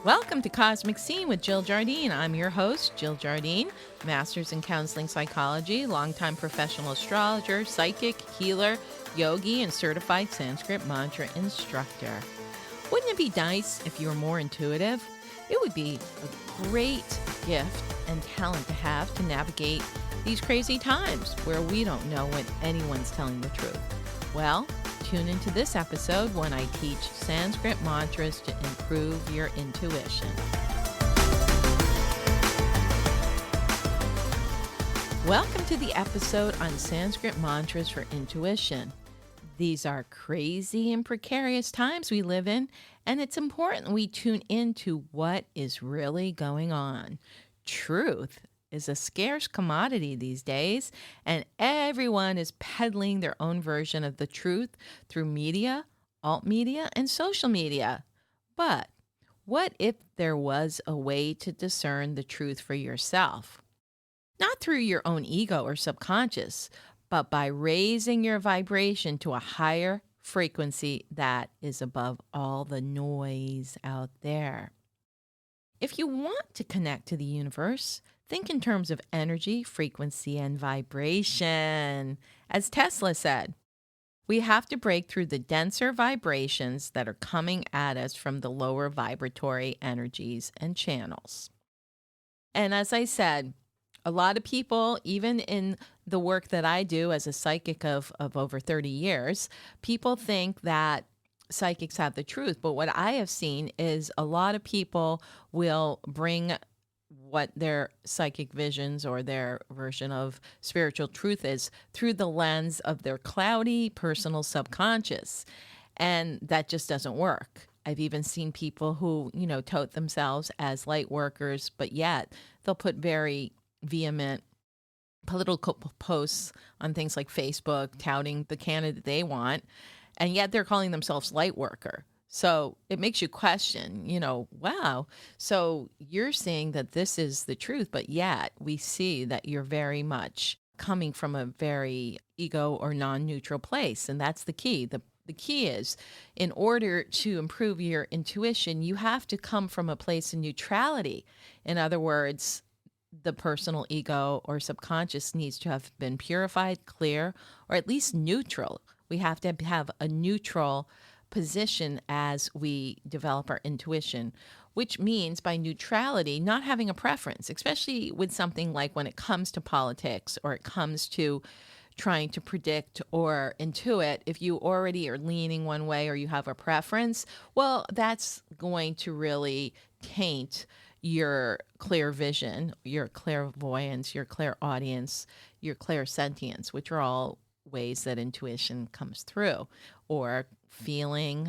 Welcome to Cosmic Scene with Jill Jardine. I'm your host, Jill Jardine, master's in counseling psychology, longtime professional astrologer, psychic, healer, yogi, and certified Sanskrit Mantra instructor. Wouldn't it be nice if you were more intuitive? It would be a great gift and talent to have to navigate these crazy times where we don't know when anyone's telling the truth. Well, tune into this episode when I teach Sanskrit mantras to improve your intuition. Welcome to the episode on Sanskrit mantras for intuition. These are crazy and precarious times we live in, and it's important we tune into what is really going on. Truth is a scarce commodity these days, and everyone is peddling their own version of the truth through media, alt media, and social media. But what if there was a way to discern the truth for yourself? Not through your own ego or subconscious, but by raising your vibration to a higher frequency that is above all the noise out there. If you want to connect to the universe, think in terms of energy, frequency, and vibration. As Tesla said, we have to break through the denser vibrations that are coming at us from the lower vibratory energies and channels. And as I said, a lot of people, even in the work that I do as a psychic of over 30 years, people think that psychics have the truth. But what I have seen is a lot of people will bring what their psychic visions or their version of spiritual truth is through the lens of their cloudy personal subconscious. And that just doesn't work. I've even seen people who, tote themselves as light workers, but yet they'll put very vehement political posts on things like Facebook touting the candidate they want, and yet they're calling themselves light worker. So it makes you question, wow, so you're saying that this is the truth, but yet we see that you're very much coming from a very ego or non-neutral place. And that's the key. The key is, in order to improve your intuition, you have to come from a place of neutrality. In other words, the personal ego or subconscious needs to have been purified, clear, or at least neutral. We have to have a neutral position as we develop our intuition, which means by neutrality, not having a preference, especially with something like when it comes to politics or it comes to trying to predict or intuit. If you already are leaning one way or you have a preference, well, that's going to really taint your clear vision, your clairvoyance, your clairaudience, your clairsentience, which are all ways that intuition comes through, or feeling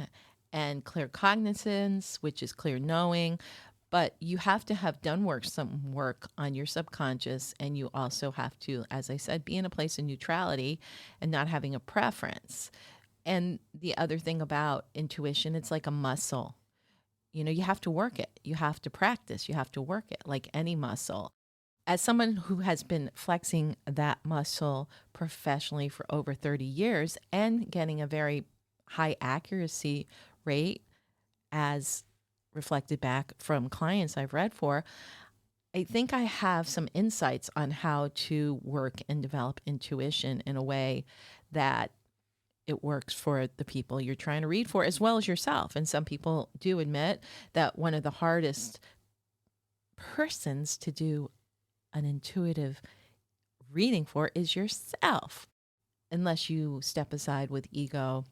and clear cognizance, which is clear knowing. But you have to have done some work on your subconscious, and you also have to, as I said, be in a place of neutrality and not having a preference. And the other thing about intuition, it's like a muscle. You have to work it. You have to practice. You have to work it like any muscle. As someone who has been flexing that muscle professionally for over 30 years and getting a very high accuracy rate as reflected back from clients I've read for, I think I have some insights on how to work and develop intuition in a way that it works for the people you're trying to read for as well as yourself. And some people do admit that one of the hardest persons to do an intuitive reading for is yourself, unless you step aside with ego,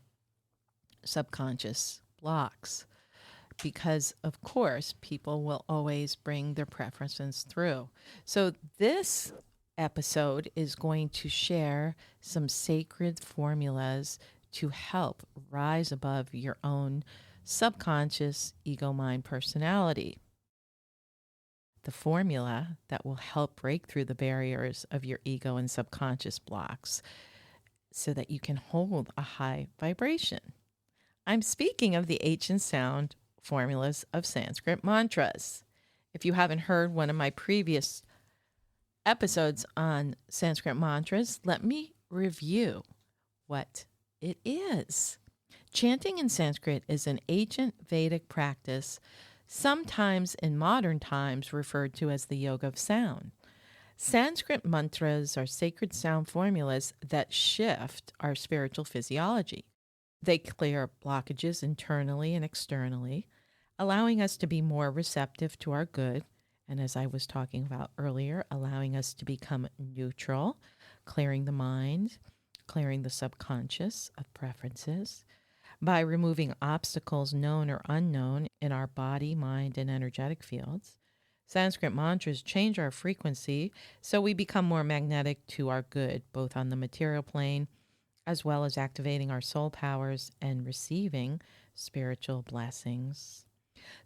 subconscious blocks, because of course people will always bring their preferences through. So this episode is going to share some sacred formulas to help rise above your own subconscious ego mind personality. The formula that will help break through the barriers of your ego and subconscious blocks so that you can hold a high vibration. I'm speaking of the ancient sound formulas of Sanskrit mantras. If you haven't heard one of my previous episodes on Sanskrit mantras, let me review what it is. Chanting in Sanskrit is an ancient Vedic practice sometimes in modern times referred to as the yoga of sound. Sanskrit mantras are sacred sound formulas that shift our spiritual physiology. They clear blockages internally and externally, allowing us to be more receptive to our good. And as I was talking about earlier, allowing us to become neutral, clearing the mind, clearing the subconscious of preferences by removing obstacles known or unknown in our body, mind, and energetic fields. Sanskrit mantras change our frequency so we become more magnetic to our good, both on the material plane as well as activating our soul powers and receiving spiritual blessings.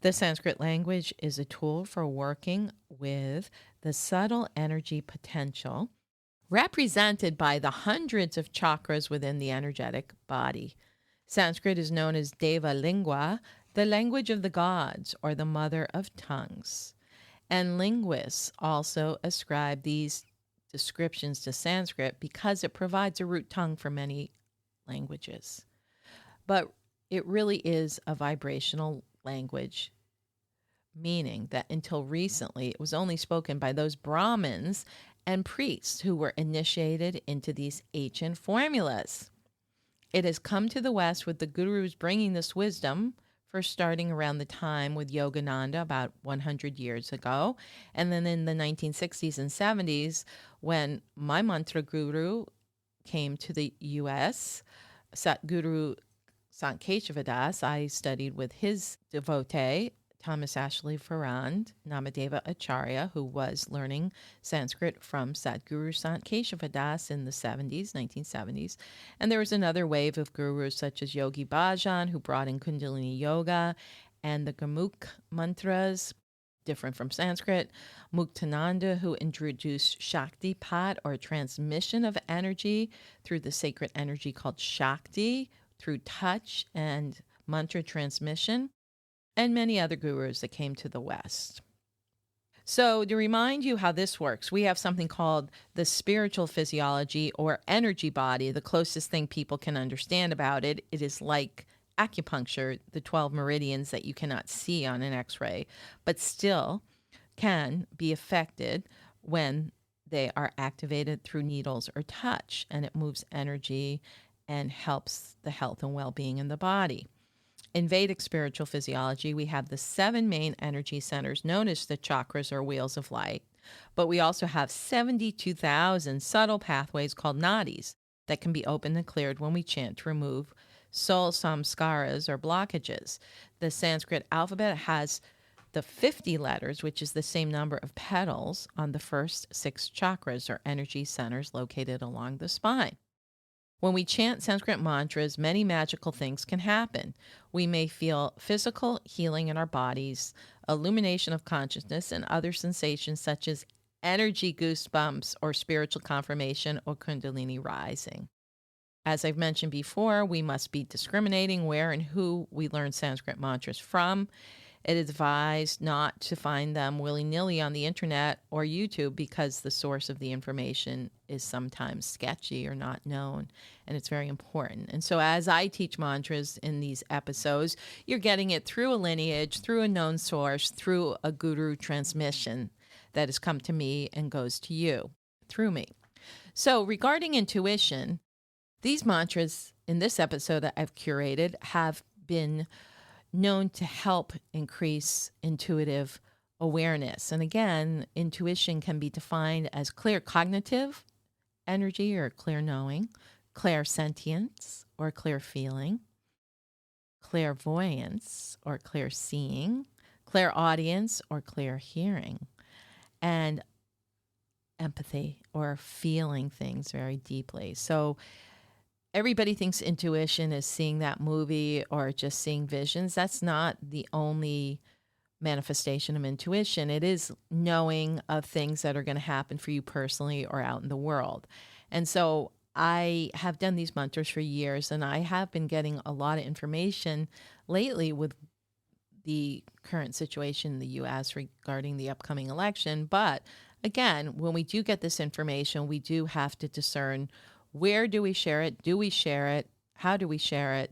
The Sanskrit language is a tool for working with the subtle energy potential represented by the hundreds of chakras within the energetic body. Sanskrit is known as Deva Lingua, the language of the gods, or the mother of tongues. And linguists also ascribe these descriptions to Sanskrit because it provides a root tongue for many languages. But it really is a vibrational language, meaning that until recently it was only spoken by those Brahmins and priests who were initiated into these ancient formulas. It has come to the West with the gurus bringing this wisdom, first starting around the time with Yogananda about 100 years ago. And then in the 1960s and 70s, when my mantra guru came to the U.S., Satguru Sant Keshavadas, I studied with his devotee, Thomas Ashley Farand, Namadeva Acharya, who was learning Sanskrit from Satguru Sant Keshavadas in the 1970s. And there was another wave of gurus such as Yogi Bhajan, who brought in Kundalini Yoga and the Gurmukh mantras, different from Sanskrit. Muktananda, who introduced Shaktipat, or transmission of energy through the sacred energy called Shakti, through touch and mantra transmission, and many other gurus that came to the West. So to remind you how this works, we have something called the spiritual physiology or energy body. The closest thing people can understand about it, it is like acupuncture, the 12 meridians that you cannot see on an x-ray, but still can be affected when they are activated through needles or touch, and it moves energy and helps the health and well-being in the body. In Vedic spiritual physiology, we have the 7 main energy centers known as the chakras or wheels of light, but we also have 72,000 subtle pathways called nadis that can be opened and cleared when we chant to remove soul samskaras or blockages. The Sanskrit alphabet has the 50 letters, which is the same number of petals on the first 6 chakras or energy centers located along the spine. When we chant Sanskrit mantras, many magical things can happen. We may feel physical healing in our bodies, illumination of consciousness, and other sensations such as energy goosebumps or spiritual confirmation or kundalini rising. As I've mentioned before, we must be discriminating where and who we learn Sanskrit mantras from. It is advised not to find them willy-nilly on the internet or YouTube because the source of the information is sometimes sketchy or not known, and it's very important. And so as I teach mantras in these episodes, you're getting it through a lineage, through a known source, through a guru transmission that has come to me and goes to you through me. So regarding intuition, these mantras in this episode that I've curated have been known to help increase intuitive awareness. And again, intuition can be defined as clear cognitive energy or clear knowing, clairsentience or clear feeling, clairvoyance or clear seeing, clairaudience or clear hearing, and empathy or feeling things very deeply. So everybody thinks intuition is seeing that movie or just seeing visions. That's not the only manifestation of intuition. It is knowing of things that are going to happen for you personally or out in the world. And so I have done these mantras for years, and I have been getting a lot of information lately with the current situation in the U.S. regarding the upcoming election. But again, when we do get this information, we do have to discern, where do we share it? Do we share it? How do we share it?